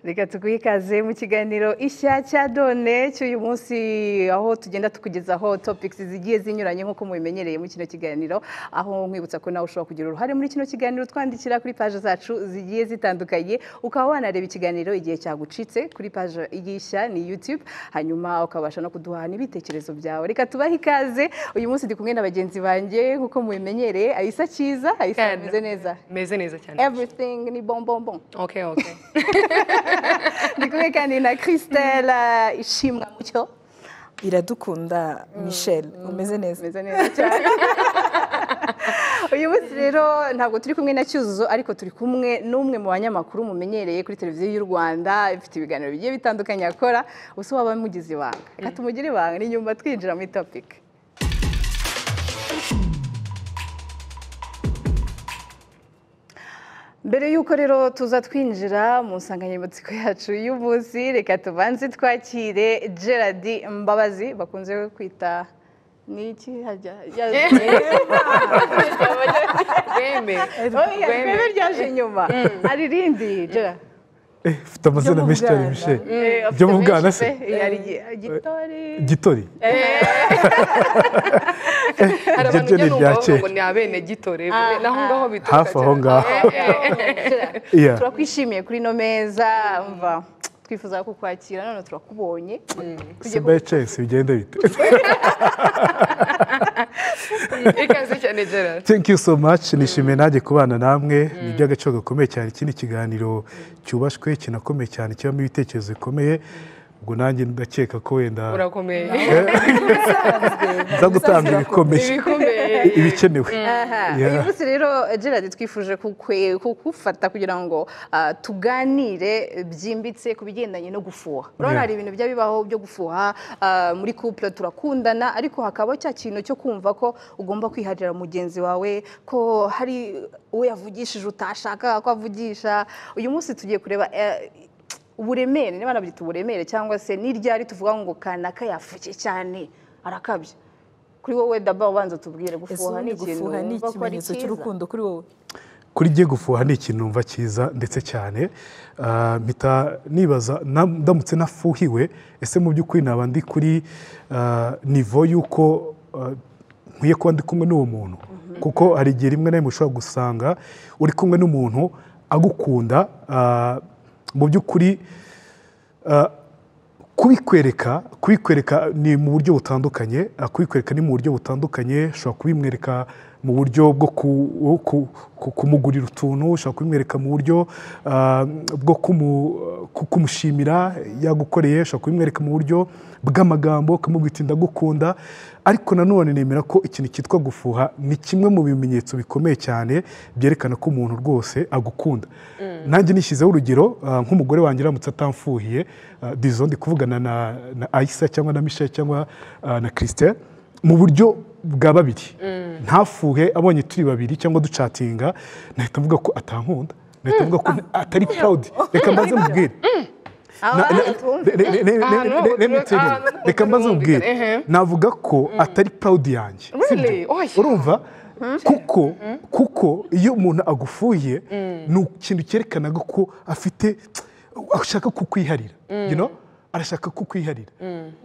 Reka tuguhe ikaze mu kiganiro Ishya cya Done cy'uyu munsi aho tugenda tukugezaho topics zigiye zinyuranye nk'uko mubimenyereye mu kino kiganiro aho nkwibutsa ko nawe ushobora kugira uruhare muri kino kiganiro twandikira kuri page zacu zigiye zitandukanye ukaba wanareba ikiganiro igihe cyagucitse kuri page y'Ishya ni YouTube hanyuma ukabasha no kuduha n'ibitekerezo byawe. Reka tubahe ikaze uyu munsi ndi kumwe na bagenzi banjye nk'uko mubimenyereye Ayisa Cyiza Ayisa meze neza cyane everything ni bon. Okay. Ndikumwe kandi na Christelle Ishimwa Mucyo Iradukunda Michel umeze neza cyane. Uyu munsi rero ntabwo turi kumwe na Cyuzuzo ariko turi kumwe n'umwe mu banyamakuru mumenyereye kuri televiziyo y'u Rwanda ifite ibiganiro bigiye bitandukanye akora uso waba mugize ibanga. Reka tumugire ibanga ni nyuma twinjira muri topic. Mbere yuko rero tuza twinjira mu nsanganyamatsiko yacu y'umunsi reka tubanze twakire Gerard Mbabazi bakunze kwita niki hajya Gweme ryaje inyuma ari rindi Gerard Fite amazina menshi cyane Michel byo mu bwana se Gitori hari abantu ngo ni abene Gitore naho ngaho bituka hafi aho ngaho turakwishimiye kuri no meza umva twifuza kukwakira none turakubonye Simba Chelsea bigenda bite ikaze cyane Gerard. Thank you so much nishimiye naje kubana namwe ni by'agaciro gakomeye cyane ikindi kiganiro cyubashwe kinakomeye cyane cyabamo ibitekerezo bikomeye ubwo nanjye ndakeka ko wenda urakomeye za gutanga ibikomeye ibikenewe. Uyu munsi rero Gerard twifuje kugufata kugira ngo tuganire byimbitse ku bigendanye no gufuha. Urabona hari ibintu byabibaho byo gufuha muri couple turakundana ariko hakaba cya kintu cyo kumva ko ugomba kwiharira mugenzi wawe ko hari uwo yavugishije utashaka ko avugisha. Uyu munsi tugiye kureba uburemere niba nabyita uburemere cyangwa se n'iryari tuvuga ngo kanaka yafuke cyane arakabye. Kuri wowe daba ubanza tubwire gufuha ni ikimenyetso cy'urukundo kuri wowe. Kuri giye gufuha ni ikintu numva cyiza ndetse cyane mpita nibaza ndamutse nafuhiwe ese mu by'ukuri naba ndi kuri nivo y'uko nkwiye kuba ndi kumwe n'uwo muntu kuko hari igihe rimwe na rimwe ushobora gusanga uri kumwe n'umuntu agukunda mu by'ukuri kubikwereka ni mu buryo butandukanye ushobora kubimwereka mu buryo bwo kumugurira utuntu ushobora kubimwereka mu buryo bwo kumushimira yagukoreye ushobora kubimwereka mu buryo bw'amagambo ukamubwira ndagukunda ariko nanone nemera ko ikintu cyitwa gufuha ni kimwe mu bimenyetso bikomeye cyane byerekana ko umuntu rwose agukunda. Nanjye nishyizeho urugero nk'umugore wanjye aramutse atamfuhiye ndi kuvugana na Ayisa cyangwa na Michel cyangwa na Christelle mu buryo bwa babiri ntafuhe abonye turi babiri cyangwa ducatinga nahita mvuga ko atankunda nahita mvuga ko atari proud reka mbaze mubwire reka mbaze mubwire navuga ko atari proud yanjye urumva kuko iyo umuntu agufuye ni ikintu cyerekanaga ko afite ashaka kukwiharira arashaka kukwiharira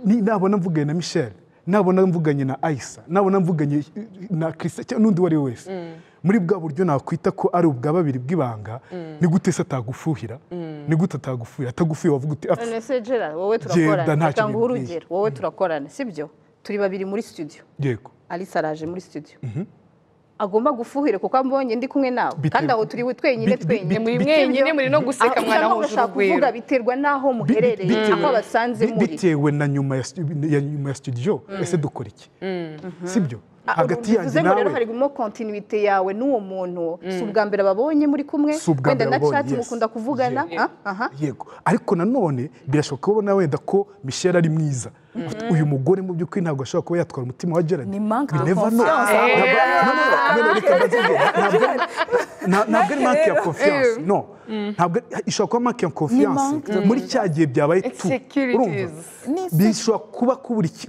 nabona mvuganye na Michel nabona mvuganye na Ayisa nabona mvuganye na Christelle cyangwa n'undi wari wese muri bwa buryo nakwita ko ari ubwa babiri bw'ibanga ni gute se atagufuhira ni gute atagufuye wavuga uti ese Gerard wowe turakorana cyangwa urugero wowe turakorana sibyo turi babiri muri studio yego Alisa araje muri studio agomba gufuhira kuko ambonye ndi kumwe nawe kandi aho turi twenyine muri no guseka mwana huje urugwiro kuvuga biterwa naho muherereye aho basanze muri bitewe na nyuma ya studio ese dukora iki sibyo hagati yanjye nawe harimo continuité yawe n'uwo muntu si ubwa mbere babonye muri kumwe wenda na chat mukunda kuvugana yego ariko nanone birashoboka kubona wenda ko Michel ari mwiza uyu mugore mu by'ukuri ntabwo ashobora kuba yatwara umutima wa Gerard ni manque de confiance ntabwo ari manque ya confiance no ntabwo ishobora kuba manque ya confiance muri cya gihe byabaye tu urumva bishobora kuba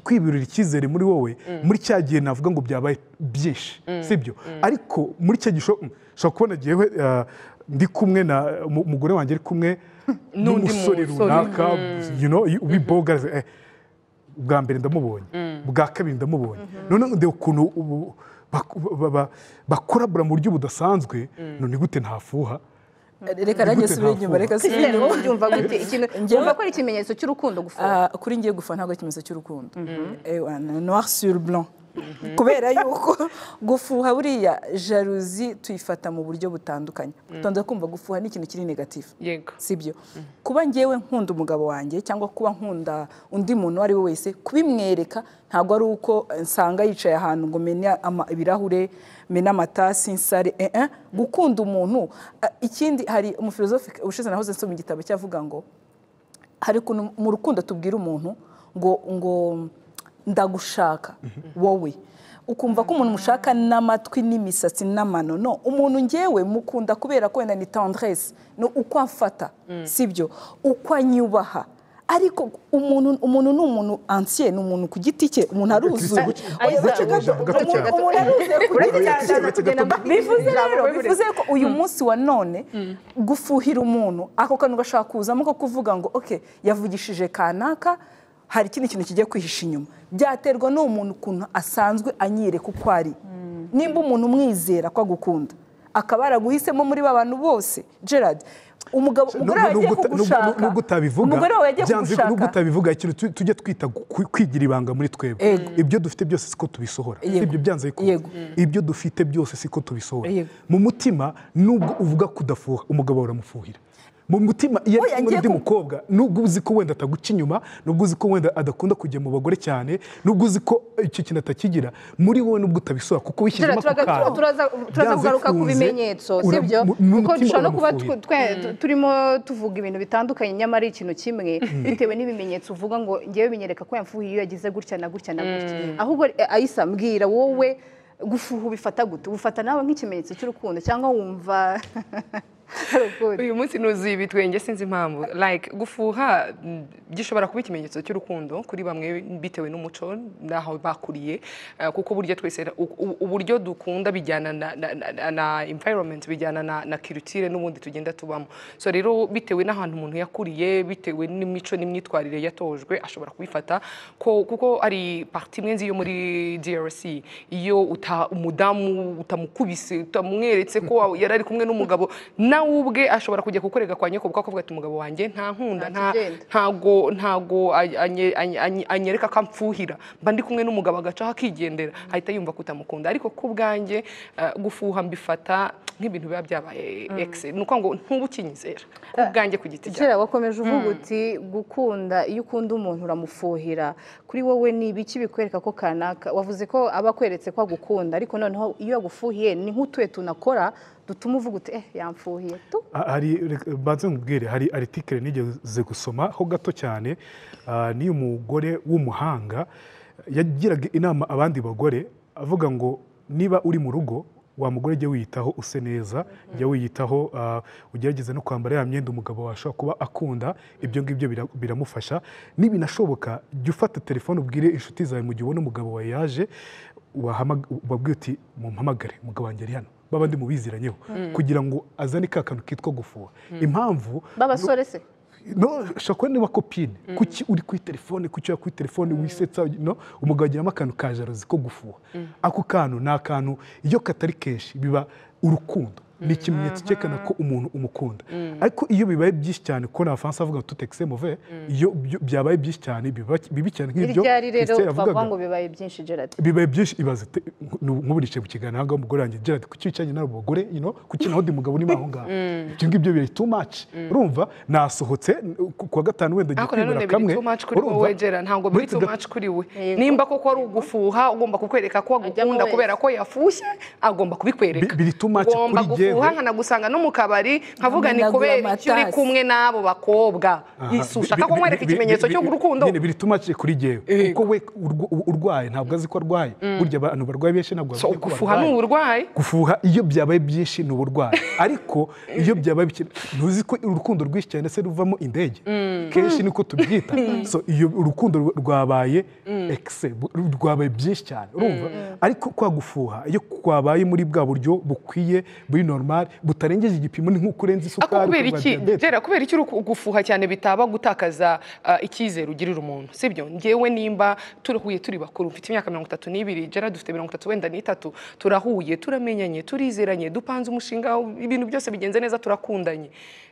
kwibirira icyizere muri wowe muri cya gihe navuga ngo byabaye byinshi sibyo ariko muri cyo gisho ushobora kubona gihe ndi kumwe na umugore wanjye ari kumwe n'umusore runaka w'iboga bwa mbere ndamubonye bwa kabiri ndamubonye none ndeba ukuntu bakorabura mu buryo budasanzwe none gute ntafuha reka nanjye subire inyuma reka subire inyuma ubyumva gute ikintu umva ko ari ikimenyetso cy'urukundo gufuha kuri ngiye gufuha ntabwo ari ikimenyetso cy'urukundo noir sur blanc kubera yuko gufuha buriya jalousie tuyifata mu buryo butandukanye utonda kumva gufuha ni ikintu kiri negative sibyo kuba ngewe nkunda umugabo wanjye cyangwa kuba nkunda undi muntu ari we wese kubimwereka ntabwo ari uko nsanga yicaye ahantu ngo menya ibirahure mena amatasi nsare gukunda umuntu ikindi hari umufilozofe ushize nahoze nsoma igitabo cyavuga ngo hari ukuntu mu rukundo tubwira umuntu ngo ndagushaka wowe ukumva ko umuntu mushaka n'amatwi n'imisatsi n'amano no umuntu ngewe mukunda kubera ko wenda ni tendresse no uko amfata sibyo uko anyubaha ariko umuntu ni umuntu ancien ni umuntu ku giti cye umuntu aruzuye bivuze ko uyu munsi wa none gufuhira umuntu ako kantu gashaka kuzamo ko kuvuga ngo okay yavugishije kanaka hari ikindi kintu kigiye kwihisha inyuma byaterwa n'umuntu ukuntu asanzwe anyereka uko ari nimba umuntu umwizera ko agukunda akaba araguhisemo muri bantu bose Gerard umugabo umugore yagiye kugushaka nubwo utabivuga umugore wawe yagiye kugushaka nubwo utabivuga ikintu tujye twita kwigira ibanga muri twebwe ibyo dufite byose siko tubisohora ibyo byanze bikuba ibyo dufite byose siko tubisohora mu mutima nubwo uvuga kudafuha umugabo uramufuhira mu mutima iyo ari undi mukobwa nubwo uzi ko wenda ataguca inyuma nubwo uzi ko wenda adakunda kujya mu bagore cyane nubwo uzi ko icyo kintu atakigira muri wowe nubwo utabisora kuko wishyizemo ako kantu turaza kugaruka ku bimenyetso sibyo kuko dushobora no kuba turimo tuvuga ibintu bitandukanye nyamara ikintu kimwe bitewe n'ibimenyetso uvuga ngo ngewe binyereka ko yamfuhiye iyo yagize gutya na gutya na gutya ahubwo Aisha mbwira wowe gufuha ubifata gute ubufata nawe nk'ikimenyetso cy'urukundo cyangwa wumva uyu munsi nuzuye ibitwenge sinzi impamvu like gufuha gishobora kuba ikimenyetso cy'urukundo kuri bamwe bitewe n'umuco naho bakuriye kuko buryo twese uburyo dukunda bijyana na environment bijyana na culture n'ubundi tugenda tubamo so rero bitewe n'ahantu umuntu yakuriye bitewe n'imico n'imyitwarire yatojwe ashobora kubifata kuko ari parti imwe nzi yo muri DRC iyo umudamu utamukubise utamweretse ko yarari kumwe n'umugabo nawe ubwe ashobora kujya kukorega kwa nyoko kuko ati umugabo wanjye nta nkunda ntago anyereka ko amfuhira mba ndi kumwe n'umugabo agacaho akigendera ahita yumva ko utamukunda ariko ku bwanjye gufuha mbifata nk'ibintu biba byabaye exe nuko ngo ntubukinyizera ku bwanjye ku giti cyawe wakomeje uvuga uti gukunda iyo ukunda umuntu uramufuhira kuri wowe ni ibiki bikwereka ko kanaka wavuze ko aba akweretse ko agukunda ariko noneho iyo agufuhiye ni nk'utuye tunakora dutuma uvuga uti yamfuhiye tu hari banze nkubwire hari article nigeze gusoma ho gato cyane ni umugore w'umuhanga yagiraga inama abandi bagore avuga ngo niba uri mu rugo wa mugore jye wiyitaho use neza jye wiyitaho ugerageze no kwambara ya myenda umugabo washobora kuba akunda ibyo ngibyo biramufasha nibinashoboka jya ufata telefone ubwire inshuti zawe mu gihe ubona umugabo wawe yaje ubabwire uti mumpamagare umugabo wanjye ari hano babandi mubiziranyeho kugira ngo azane ka kantu kitwa gufuha impamvu babasore se no shakwe niba kopine kuki uri kuri telefone kuki uri kuri telefone wisetsa no umugabo agiramo akantu ka jalousie ko gufuha ako kantu na kantu iyo katari kenshi biba urukundo ni ikimenyetso cyerekana ko umuntu umukunda ariko iyo bibaye byinshi cyane ko na France avuga tout excès mauvais iyo byabaye byinshi cyane bibi cyane nk'ibyo rero bavuga ngo bibaye byinshi Gerard bibaye byinshi ibaze nk'uburice mu kiganiro hanga umugore wanjye Gerard kuki wicanye n'abo bagore kuki naho ndi mugabo ni maho ngaho ibyo ngibyo biri too much urumva nasohotse kuwa gatanu wenda gikwibera kamwe urumva Gerard ntabwo biri too much kuri we nimba koko ari ugufuha ugomba kukwereka ko agukunda kubera ko yafushye agomba kubikwereka biri too much kuri jye uhangana gusanga no mu kabari nkavuga ni kubera icyo uri kumwe n'abo bakobwa ushaka ko nkwereka ikimenyetso cyo gurukundo nyine biri tumace kuri jewe kuko we urwaye ntabwo azi ko arwaye burya abantu barwaye benshi ntabwo bazi ko gufuha ni uburwayi gufuha iyo byabaye byinshi ni uburwayi ariko iyo byabaye ntuzi ko urukundo rwinshi cyane se ruvamo indege kenshi niko tubyita so iyo urukundo rwabaye ekise rwabaye byinshi cyane urumva ariko kwa gufuha iyo kwabaye muri bwa buryo bukwiye buri normal butarengeje igipimo ni nk'uko urenze isukari kubera iki gufuha cyane bitaba gutakaza icyizere ugirira umuntu sibyo ngewe nimba turahuye turi bakuru mfite imyaka 32 Gerard dufite 33 turahuye turamenyanye turizeranye dupanze umushinga ibintu byose bigenze neza turakundanye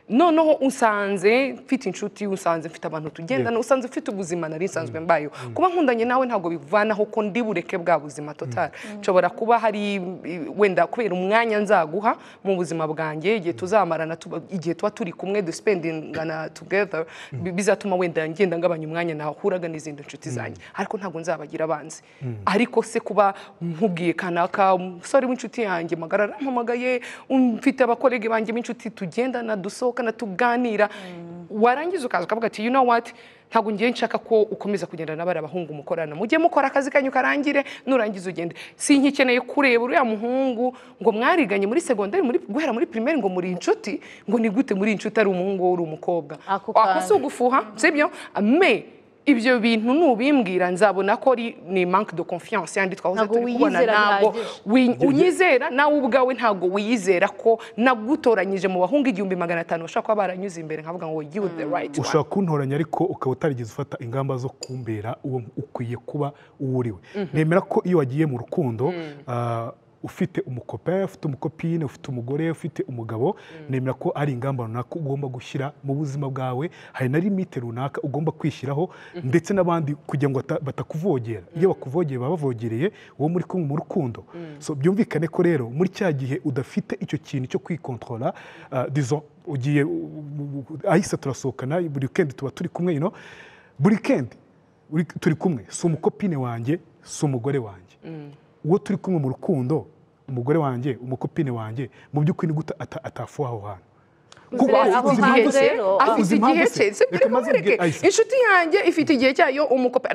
noneho usanze mfite inshuti usanze mfite abantu tugendana usanze mfite ubuzima nari nsanzwe mbayo kuba nkundanye nawe ntago bivanaho ko ndi bureke bwa buzima total nshobora kuba hari wenda kubera umwanya nzaguha mu buzima bwanjye igihe tuzamarana igihe tuba turi kumwe du spendingana together bizatuma wenda ngenda ngabanya umwanya nahuraga n'izindi nshuti zanjye ariko ntago nzabagira abanzi ariko se kuba nkubwiye kanaka sorry w'inshuti yanjye magarara mpamagaye mfite abakolege banjye b'inshuti tugendana dusohokana tuganira warangiza ukaza ukavuga ati you know what ntago ngiye nshaka ko ukomeza kugenda n'abari abahungu mukorana mujye mukora akazi kanyu karangire nurangiza ugende sinkikeneye kureba uriya muhungu ngo mwariganye muri secondaire muri guhera muri primaire ngo muri inshuti ngo ni gute muri inshuti ari umuhungu uri umukobwa akoso gufuha sibyo me ibyo bintu nubimbwira nzabona ko ni manque de confiance yandi twahoze turi kubona ntago unyizera nawe ubwawe ntago wiyizera ko nagutoranyije mu bahungu 1500 bashaka kuba baranyuze imbere nkavuga ngo you the right one ushaka kuntoranya ariko ukaba utarigeze ufata ingamba zo kumbera uwo ukwiye kuba uwuriwe nemera ko iyo wagiye mu rukundo ufite umukope ufite umukopine ufite umugore ufite umugabo nemera ko ari ingamba runaka ugomba gushyira mu buzima bwawe hari na limite runaka ugomba kwishyiraho ndetse n'abandi kugira ngo batakuvogera iyo bakuvogeye baba bavogereye uwo muri kumwe mu rukundo so byumvikane ko rero muri cya gihe udafite icyo kintu cyo kwikontrola disons ugiye ahise turasohokana buri weekend tuba turi kumwe buri weekend turi kumwe si umukopine wanjye si umugore wanjye uwo turi kumwe mu rukundo umugore wanjye umukopine wanjye mu by'ukuri ni gute atafuha aho hantu afite igihe cye inshuti yanjye ifite igihe cyayo umukope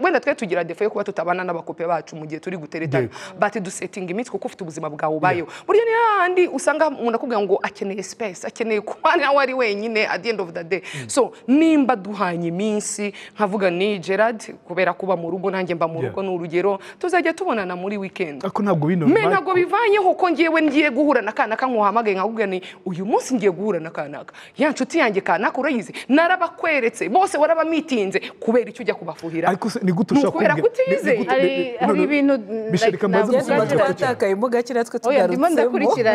wenda twe tugira defo yo kuba tutabana n'abakope bacu mu gihe turi guteretana bati dusetting imitsi kuko ufite ubuzima bwawe ubayo burya ni handi usanga umuntu akubwira ngo akeneye space akeneye kuba nawe ari wenyine at the end of the day so nimba duhanye iminsi nkavuga ni Gerard kubera kuba mu rugo nanjye mba mu rugo n'urugero tuzajya tubonana muri weekend ariko ntabwo bino ntabwo bivanyeho ko ngiyewe ngiye guhura na kana kankuhamagaye nkakubwira ni uyu munsi ngiye guhura na kanaka ya nshuti yanjye kanaka urayizi narabakweretse bose warabamitinze kubera icyo ujya kubafuhira ariko ni gute ushaka kubera kutize hari ibintu twatakaye mu gakira twe tugarutsemo ndakurikira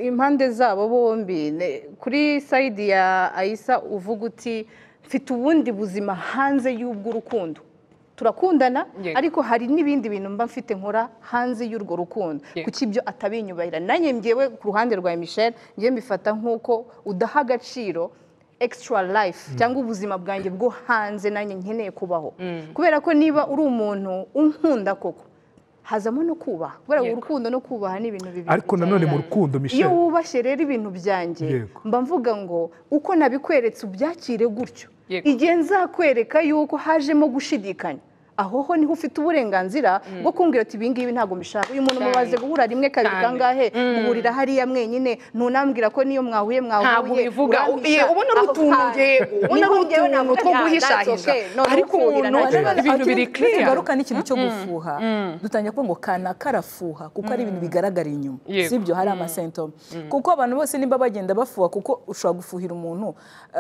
impande zabo bombi kuri side ya Aisa uvuga uti mfite ubundi buzima hanze y'ubw'urukundo turakundana ariko hari n'ibindi bintu mba mfite nkora hanze y'urwo rukundo kuki ibyo atabinyubahira nanjye ngewe ku ruhande rwa Michel ngiye mbifata nk'uko udaha agaciro extra life cyangwa ubuzima bwanjye bwo hanze nanjye nkeneye kubaho kubera ko niba uri umuntu unkunda koko hazamo no kubaha kubera urukundo no kubaha ni ibintu bibiri ariko nanone mu rukundo Michel iyo wubashye rero ibintu byanjye mba mvuga ngo uko nabikweretse ubyakire gutyo igihe nzakwereka yuko hajemo gushidikanya aho ho niho ufite uburenganzira bwo kumbwira ati ibingibi ntago mbishaka uyu muntu mubaze guhura rimwe kabiri kangahe muhurira hariya mwenyine ntunambwira ko niyo mwahuye ntago bivuga ubona rutunge ubona rutunge two guhishahisha ariko umuntu ibintu biri clear garuka n'ikintu cyo gufuha dutangiye kuvuga ngo kana karafuha kuko ari ibintu bigaragara inyuma sibyo hari amasymptome kuko abantu bose nimba bagenda bafuha kuko ushobora gufuhira umuntu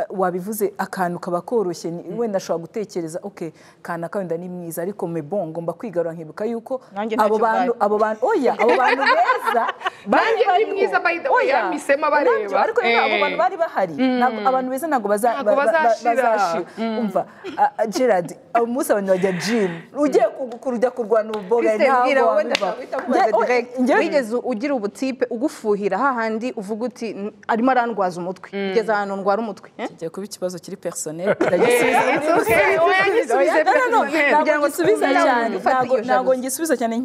wabivuze akantu kaba koroshye wenda ashobora gutekereza okay kana wenda ni mwiza ariko mebon ngomba kwigarura nkibuka yuko abo bantu beza banje ni mwiza by the way yamisema bareba ariko abo bantu bari bahari abantu beza ntago bazashira umva Gerard umunsi abantu bajya gym ugiye kujya kurwana ububoga ntabwo wigeze ugira ubutipe ugufuhira hahandi uvuga uti arimo arandwaza umutwe kugeza ahantu ndwara umutwe kigiye kuba ikibazo kiri personnel ntabwo ngisubiza cyane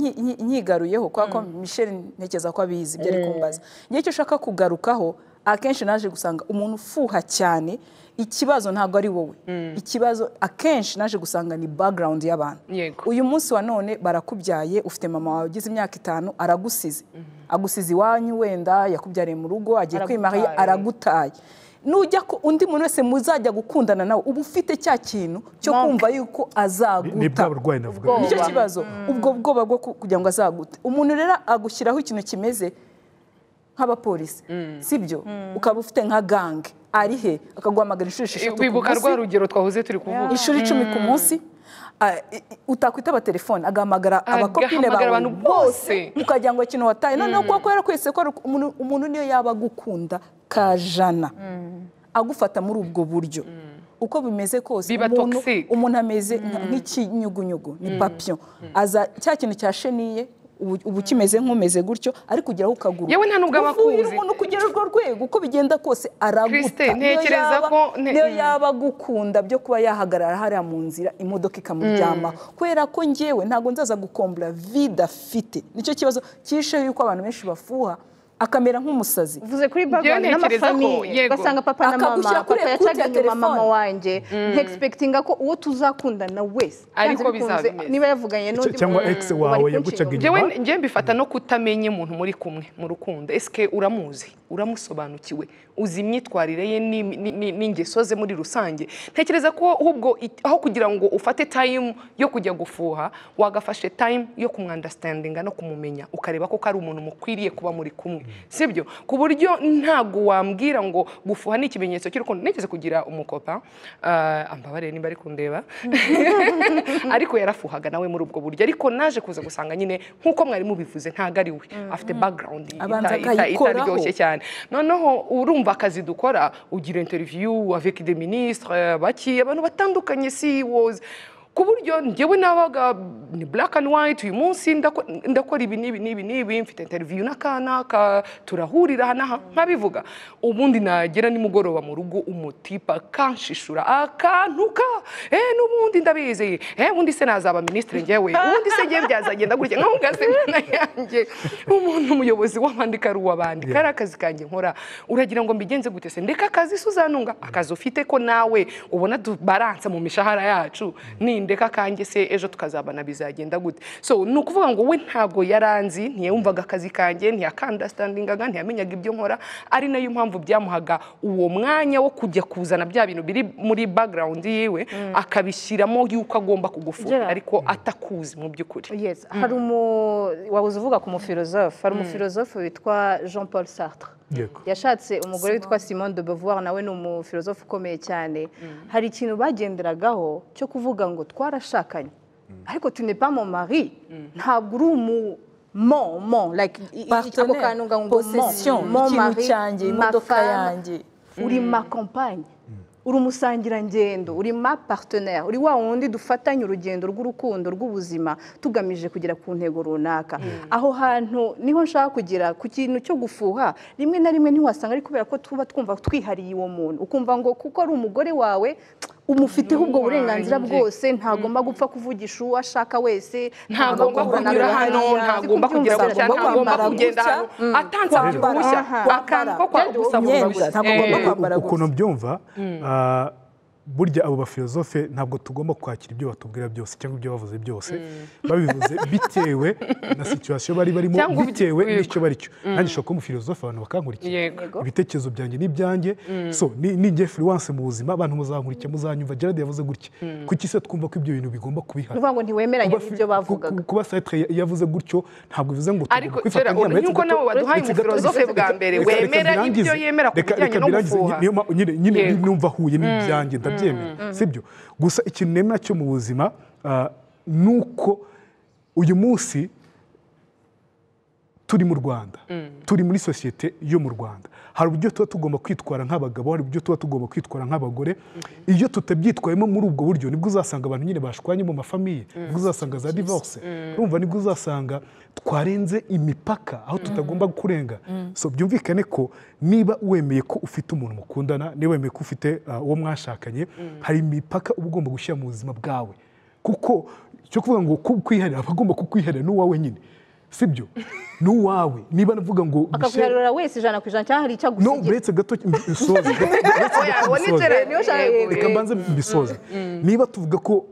nkigaruyeho kwa ko Michel ntekeza ko abizi byari kumbaza ngiye cyo ushaka kugarukaho akenshi naje gusanga umuntu ufuha cyane ikibazo ntabwo ari wowe ikibazo akenshi naje gusanga ni background y'abantu uyu munsi wa none barakubyaye ufite mama wawe ugize imyaka 5 aragusize agusize iwanyu wenda yakubyariye mu rugo agiye kwimariye aragutaye nujya ko undi muntu wese muzajya gukundana nawe uba ufite cya kintu cyo kumva yuko azaguta. ni bwa burwayi navuga. Nicyo kibazo, ubwo bwoba bwo kugira ngo azagute. Umuntu rero agushyiraho ikintu kimeze nk'abapolisi, sibyo? Ukaba ufite nka gange, ari he akaguhamagara inshuro 6 ku wibuka rwa rugero twahoze turi kuvuga, inshuro 10 ku munsi, utakwitaba telefone agahamagara abakopine bawe bose ukagira ngo ikintu wataye. Noneho kuko yarakwese ko umuntu niyo yaba agukunda kajana agufata muri ubwo buryo, uko bimeze kose umuntu ameze nk'ikinyugunyugu, ni papillon, aza cya kintu cyasheniye ubu kimeze nk'umeze gutyo, ariko ugeraho ukaguru yewe nta nubwo abakuzi umuntu kugera urwo rwego uko bigenda kose araguta. Niyo yaba gukunda byo kuba yahagarara hariya mu nzira imodoka ikamuryamaho, kubera ko njyewe ntabwo nzaza gukombura vide afite. Nicyo kibazo cyishe yuko abantu benshi bafuha akamera nk'umusazi. Uvuze kuri background n'amafamiye, basanga papa na mama, papa yacaga nyuma mama wanjye, expectinga ko uwo tuzakundana wese ariko bizabimeze niba yavuganye n'undi cyangwa ex wawe yagucaga inyuma. Njye mbifata no kutamenye umuntu muri kumwe mu rukundo. Eske uramuzi, uramusobanukiwe, uzi imyitwarire ye n'ingeso ze muri rusange. Ntekereza ko ahubwo aho kugira ngo ufate time yo kujya gufuha, wagafashe time yo kumwunderstandinga no kumumenya, ukareba ko ari umuntu mukwiriye kuba muri kumwe, sibyo? Ku buryo ntago wambwira ngo gufuha ni ikimenyetso cy'urukundo. Nigeze kugira umukopa, ambabarire nimba ari kundeba, ariko yarafuhaga nawe muri ubwo buryo, ariko naje kuza gusanga nyine nkuko mwari mubivuze ntago ari we, afite background itaryoshye cyane. Noneho urumva akazi dukora, ugira interview avec des ministres, baki abantu batandukanye, CEOs, ku buryo njyewe nabaga ni black and white. Uyu munsi ndakora ibi nibi, mfite interview n'akanaka, turahurira hanaha nkabivuga. Ubundi nagera nimugoroba mu rugo umutipa kanshishura akantuka, n'ubundi ndabizi, ubundi se nazaba ministre njyewe, ubundi se ngiye byazagenda gutya nkavugaze na yanjye umuntu umuyobozi w'abandi kari uw'abandi, kari akazi kanjye nkora, uragira ngo mbigenze gute se? Ndeka akazi suzanunga akazi ufite ko nawe ubona tubaransa mu mishahara yacu, ndeka kanjye se ejo tukazabana bizagenda gute? So ni ukuvuga ngo we ntabwo yaranzi, ntiyumvaga akazi kanjye, ntiyakandastandingaga, ntiyamenyaga ibyo nkora. Ari nayo mpamvu byamuhaga uwo mwanya wo kujya kuzana bya bintu biri muri background yiwe akabishyiramo yuko agomba kugufuha, ariko atakuzi mu by'ukuri. Yes, hari wabuze uvuga ku mufilozofe, hari umufilozofe witwa Jean Paul Sartre. Yashatse umugore witwa Simone de Beauvoir, nawe ni umufilozofe ukomeye cyane. Hari ikintu bagenderagaho cyo kuvuga ngo twarashakanye, ariko tu n'es pas mon mari, ntabwo uri like icyo kanunga ngo mon mari, imodoka yanjye, uri ma compagne, uri umusangirangendo, uri ma partenaire, uri wa wundi dufatanya urugendo rw'urukundo rw'ubuzima tugamije kugera ku ntego runaka. Aho hantu niho nshaka kugira ku kintu cyo gufuha. Rimwe na rimwe ntiwasanga ari kubera ko tuba twumva twihariye uwo muntu, ukumva ngo kuko ari umugore wawe umufiteho ubwo burenganzira bwose, ntagomba gupfa kuvugisha uwo ashaka wese, ntagomba kunyura hano, ntagomba kugira gutya, ntagomba kugenda atanze uruhushya, akantu ko kwagusabura ntagomba kwambara gusa. Ukuntu byumva burya abo bafilozofe ntabwo tugomba kwakira ibyo batubwira byose cyangwa ibyo bavuze byose, babivuze bitewe na situation bari barimo, bitewe n'icyo bari cyo. Nanjye shaka umufilozofe abantu bakankurikira, ibitekerezo byanjye n'ibyanjye, so ni influence mu buzima, abantu muzankurikira, muzanyumva. Gerard yavuze gutya, kuki se twumva ko ibyo bintu bigomba kubihana? Uvuga ngo ntiwemeranye n'ibyo bavugaga. Kuba Sartre yavuze gutyo ntabwo bivuze ngo tugomba kwifata nk'uko nawe waduhaye umufilozofe bwa mbere, wemera ibyo yemera ku bijyanye no gufuha. Nyine numva huye n'ibyanjye ndabyemera, sibyo? Gusa ikintu nemera cyo mu buzima nuko uyu munsi turi mu Rwanda, turi muri societe yo mu Rwanda. Hari uburyo tuba tugomba kwitwara nk'abagabo, hari uburyo tuba tugomba kwitwara nk'abagore. Iyo tutabyitwayemo muri ubwo buryo, nibwo uzasanga abantu nyine bashwanye mu mafamiye, nibwo uzasanga za divorce, urumva, nibwo uzasanga twarenze imipaka aho tutagomba kurenga. So byumvikane ko niba wemeye ko ufite umuntu mukundana, niba wemeye ko ufite uwo mwashakanye, hari imipaka uba ugomba gushyira mu buzima bwawe, kuko cyo kuvuga ngo kukwiharira, abagomba kukwiharira n'uwawe nyine, sibyo? N'uwawe niba navuga ngo akakuharira wese 100% cyangwa hari icyo gusigira. No, buretse gato mbisoze, reka mbanze mbisoze. Niba tuvuga ko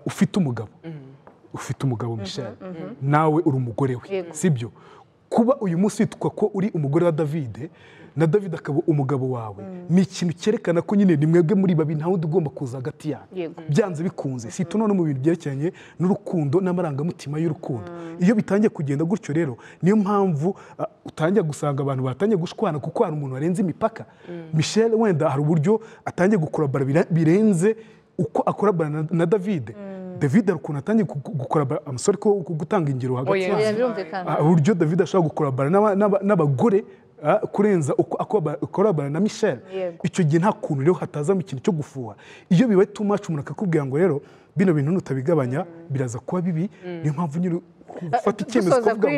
ufite umugabo, Michel, nawe uri umugore we, sibyo? kuba uyu munsi witwa ko uri umugore wa David na David akaba umugabo wawe ni ikintu cyerekana ko nyine ni mwebwe muri babiri nta wundi ugomba kuza hagati yanyu byanze bikunze si no mu bintu byerekeranye n'urukundo n'amarangamutima y'urukundo iyo bitangiye kugenda gutyo rero niyo mpamvu utangiye gusanga abantu batangiye gushwana kuko hari umuntu warenze imipaka Michel wenda hari uburyo atangiye gukorabara birenze uko akorabara na David David ari ukuntu atangiye gukorabara amusore ko gutanga ingero hagati uburyo David ashobora gukorabara n'abagore kurenza uko akorabara na Michel icyo gihe nta kuntu rero hatazamo ikintu cyo gufuha iyo bibaye too much umuntu akakubwira ngo rero bino bintu nutabigabanya biraza kuba bibi niyo mpamvu nyine ufata icyemezo kuvuga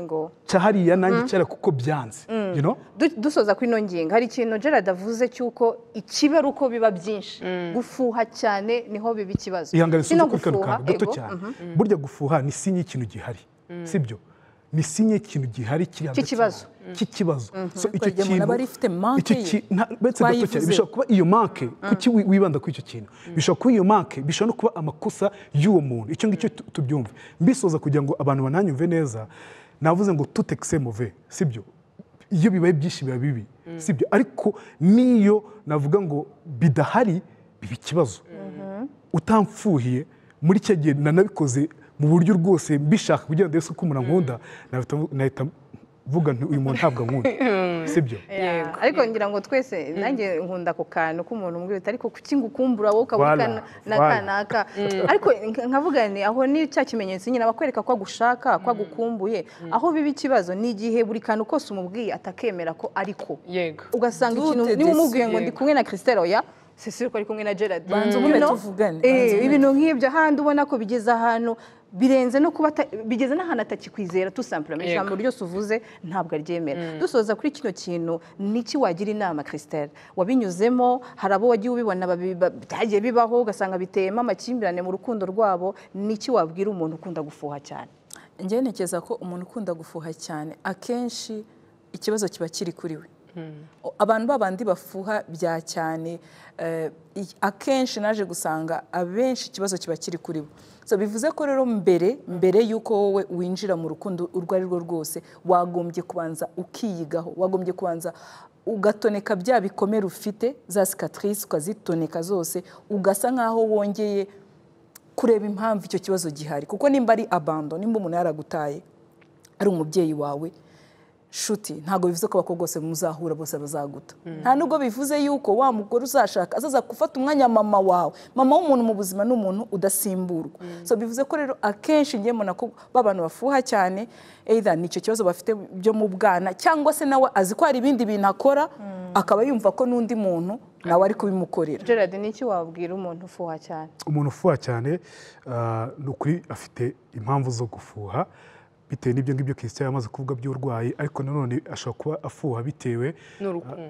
ngo cyahariya nanjye cyara kuko byanze you know dusoza kuri ino ngingo hari ikintu Gerard avuze cyuko ikibera uko biba byinshi gufuha cyane niho biba ikibazo no gufuha gato cyane burya gufuha ni sinye ikintu gihari sibyo ni sinye ikintu gihari kiri hagati cy'ikibazo so icyo kintu bishobora kuba iyo manke kuki wibanda kuri icyo kintu bishobora kuba iyo manke bishobora no kuba amakosa y'uwo muntu icyo ngicyo tubyumve mbisoza kugira ngo abantu bananyumve neza navuze ngo tout excès mauvais sibyo iyo bibaye byinshi biba bibi sibyo ariko niyo navuga ngo bidahari biba ikibazo utamfuhiye muri cyo gihe nanabikoze mu buryo rwose mbishaka kugira ngo ndetse ko umuntu ankunda nahita vuga uyu muntu ntabwo ankunda sibyo ariko ngira ngo twese nanjye nkunda ako kantu k'umuntu umbwira ariko kuki ngukumbura wowe ukabukana n'akanaka ariko nkavuga ni aho ni cya kimenyetso nyine bakwereka ko agushaka ko agukumbuye aho biba ikibazo ni igihe buri kantu kose umubwiye atakemera ko ariko ugasanga ikintu niba umubwiye ngo ndi kumwe na Christelle oya sisi ko ari kumwe na Gerard banza ubume tuvugane ibintu nk'ibyo ahandi ubona ko bigeze ahantu birenze no kuba bigeze n'ahantu atakikwizera tout simplement ijambo ryose uvuze ntabwo aryemera dusoza kuri kino kintu niki wagira inama Christelle wabinyuzemo hari abo wagiye ubibona byagiye bibaho ugasanga biteyemo amakimbirane mu rukundo rwabo niki wabwira umuntu ukunda gufuha cyane njye ntekereza ko umuntu ukunda gufuha cyane akenshi ikibazo kiba kiri kuri we abantu babandi bafuha bya cyane akenshi naje gusanga abenshi ikibazo kiba kiri kuri bo so bivuze ko rero mbere yuko wowe winjira mu rukundo urwo ari rwo rwose wagombye kubanza ukiyigaho wagombye kubanza ugatoneka bya bikomere ufite za cicatrice ukazitoneka zose ugasa nkaho wongeye kureba impamvu icyo kibazo gihari kuko nimba ari abandon nimba umuntu yaragutaye ari umubyeyi wawe shuti ntago bivuze ko abakobwa bose muzahura bose bazaguta nta nubwo bivuze yuko wa mugore uzashaka azaza gufata umwanya mama wawe mama w'umuntu mu buzima n'umuntu udasimburwa so bivuze ko rero akenshi ngiye mbona ko babantu bafuha cyane either nicyo kibazo bafite byo mu bwana cyangwa se nawe azi ko hari ibindi bintu akora akaba yumva ko n'undi muntu nawe ari kubimukorera Gerard niki wabwira umuntu ufuha cyane umuntu ufuha cyane n'ukuri afite impamvu zo gufuha bitewe n'ibyo ngibyo Christian yamaze kuvuga by'urwayi ariko nanone ashobora kuba afuha bitewe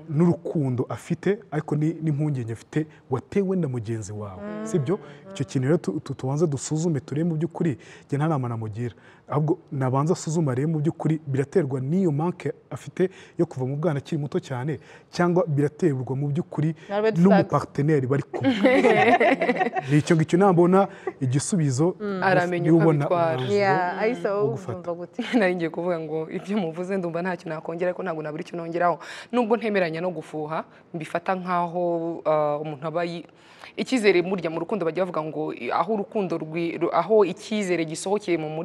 n'urukundo afite ariko n'impungenge afite watewe na mugenzi wawe sibyo icyo kintu rero tubanza dusuzume turebe mu by'ukuri njye nta nama namugira ahubwo nabanza asuzuma rero mu by'ukuri biraterwa n'iyo manke afite yo kuva mu bwana akiri muto cyane cyangwa biraterwa mu by'ukuri n'umuparteneri bari kumwe ni icyo ngicyo nambona igisubizo aramenya uko abitwara nari ngiye kuvuga ngo ibyo muvuze ndumva ntacyo nakongera ariko ntabwo nabura icyo nongeraho nubwo ntemeranya no gufuha mbifata nk'aho umuntu aba icyizere murya mu rukundo bajya bavuga ngo aho icyizere gisohokeye mu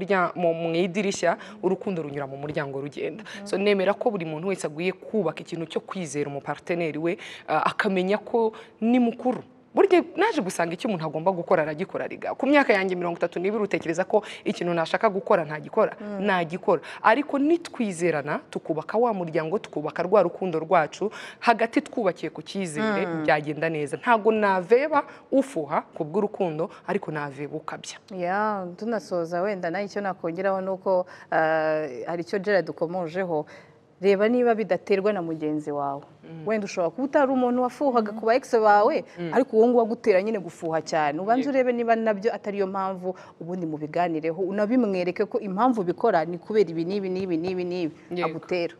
idirishya urukundo runyura mu muryango rugenda so nemera ko buri muntu wese aguye kubaka ikintu cyo kwizera umuparteneri we akamenya ko ni mukuru burya naje gusanga icyo umuntu agomba gukora aragikora riga ku myaka yanjye 32 utekereza ko ikintu nashaka gukora nagikora ariko nitwizerana tukubaka wa muryango tukubaka rwa rukundo rwacu hagati twubakiye ku cyizere byagenda neza ntago naveba ufuha kubw'urukundo ariko naveba ukabya tunasoza wenda nayo icyo nakongeraho nuko hari icyo Gerard dukomojeho reba niba bidaterwa na mugenzi wawe wenda ushobora kuba utari umuntu wafuhaga ku ba ex bawe ariko uwo nguwo agutera nyine gufuha cyane ubanze urebe niba nabyo atari yo mpamvu ubundi mubiganireho unabimwereke ko impamvu bikora ni kubera ibi n'ibi agutera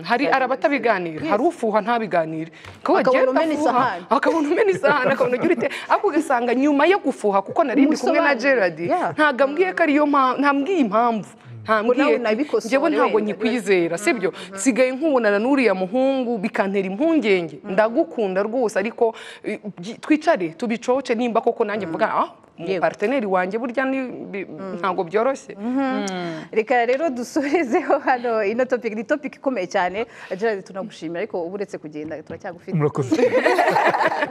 hari arabatabiganira hari ufuha ntabiganire akabona umena isahani akabona ugira ite ariko ugasanga nyuma yo gufuha kuko narindi kumwe na Gerard ntagambwiye ko ariyo ntambwiye impamvu ntambwiye nabikosore njyewe ntabwo wenda. nyikwizera sibyo nsigaye nkubonana n'uriya muhungu bikantera impungenge ndagukunda rwose ariko twicare tubicoce nimba koko nanjye mvuga umuparteneri wanjye burya ntabwo byoroshye. Reka rero dusorezeho hano ino topic ni topic ikomeye cyane Gerard tunagushimira ariko ubu uretse kugenda turacyagufite murakoze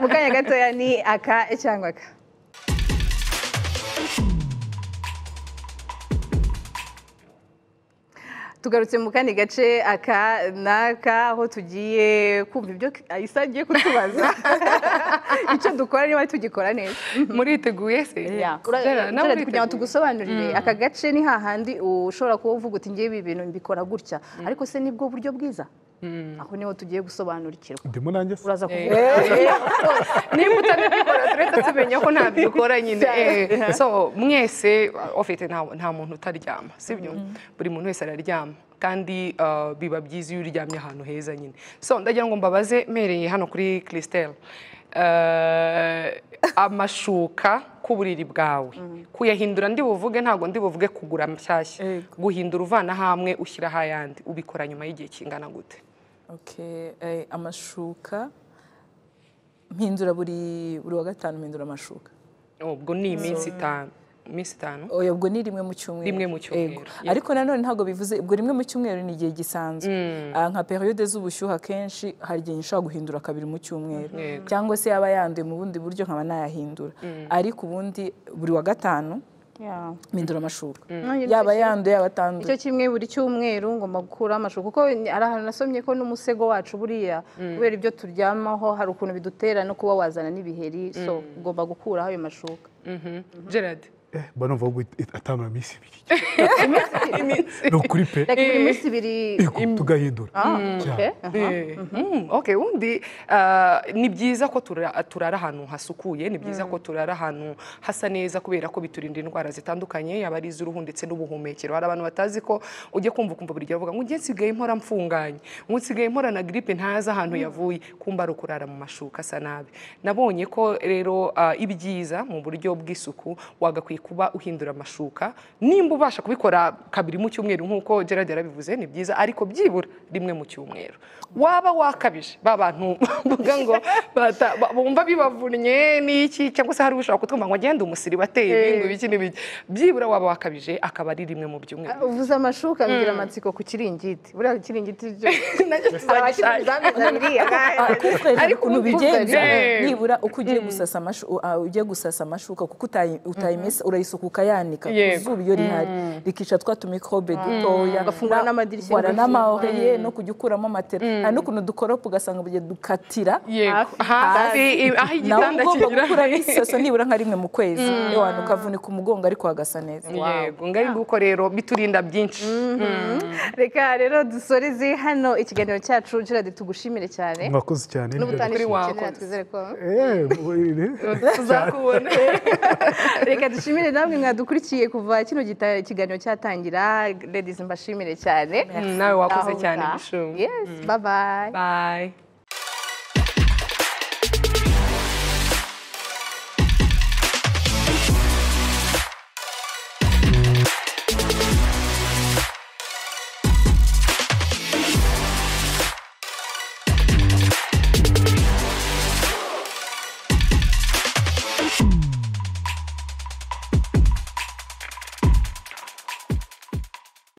mu kanya gatoya ni aka cyangwa aka. Tugarutse mu kandi gace aka naka aho tugiye kumva ibyo Aisa agiye kutubaza icyo dukora niba tugikora neza. Muriteguye se? Kugira ngo tugusobanurire aka gace ni hahandi ushobora kuba uvuga uti ngiye ibi bintu mbikora gutya ariko se nibwo buryo bwiza aho niho tugiye gusobanurikirwa. ndimo nanjye se Uraza kuvuga niba utanabikora tureka tumenya ko ntabyo ukora nyine. So mwese ofite nta muntu utaryama sibyo buri muntu wese araryama kandi biba byiza iyo uryamye ahantu heza nyine. So ndagira ngo mbabaze mpereye hano kuri Christelle amashuka k'uburiri bwawe kuyahindura ndi buvuge ntabwo ndi buvuge kugura mashyashya guhindura uvana hamwe ushyiraho ayandi ubikora nyuma y'igihe kingana gute? Amashuka mpindura buri wa gatanu mpindura amashuka. Ubwo ni iminsi itanu. Ubwo ni rimwe mu cyumweru. Ariko nanone ntabwo bivuze ubwo rimwe mu cyumweru ni igihe gisanzwe. Nka periode z'ubushyuhe akenshi hari igihe nshobora guhindura kabiri mu cyumweru cyangwa se yaba yanduye mu bundi buryo nkaba nayahindura ariko ubundi buri wa gatanu mpindura amashuka yaba yanduye yaba atanduye. Icyo kimwe buri cyumweru ngomba gukura amashuka kuko ari ahantu nasomye ko n'umusego wacu buriya kubera ibyo turyamaho hari ukuntu bidutera no kuba wazana n'ibiheri so ugomba gukuraho ayo mashuka. Gerard mbona mvuga atanu na minsi ibiri no kuri pe buri minsi ibiri tugahindura. Okay undi ni byiza ko turara ahantu hasukuye ni byiza ko turara ahantu hasa neza kubera ko biturinda indwara zitandukanye yaba ari iz'uruhu ndetse n'ubuhumekero. Hari abantu batazi ko ujye kumva buri gihe bavuga ngo ngiye nsigaye mpora mfunganye ngo nsigaye mpora na grippe ntazi ahantu yavuye kumba ari ukurara mu mashuka asa nabi. Nabonye ko rero ibyiza mu buryo bw'isuku wagakwiye kuba uhindura amashuka nimba ubasha kubikora kabiri mu cyumweru nk'uko Gerard yarabivuze ni byiza ariko byibura rimwe mu cyumweru. Waba wakabije bantu mvuga ngo bumva bibavunnye n'iki cyangwa se hari ushaka kutwumva ngo agende umusiri bateye ibintu biki n'ibiki byibura waba wakabije akaba ari rimwe mu byumweru. Uvuze amashuka ngira amatsiko ku kiringiti buriya kiringiti byo ariko ubigenza nibura uko ugiye gusasa amashuka kuko utayimesa urayisuka ukayanika ku zuba iyo rihari rikica twa tumikrobe dutoya ugafungura n'amadirishya n'amahore no kujya ukuramo matera hari n'ukuntu dukoropa ugasanga bugiye dukatira hasi aho igitanda kigira gukura n'isaso nibura nka rimwe mu kwezi abantu ukavunika umugongo ariko hagasa neza. Yego ngari nguko rero biturinda byinshi. Reka rero dusoreze hano ikiganiro cyacu Gerard tugushimire cyane. Mwakoze cyane n'ubutani wawe twizere ko tuzakubona. Reka dushimire namwe mwadukurikiye kuva kino kiganiro cyatangira. Ladies mbashimire cyane nawe wakoze cyane Bishum. Yes bye bye. Bye.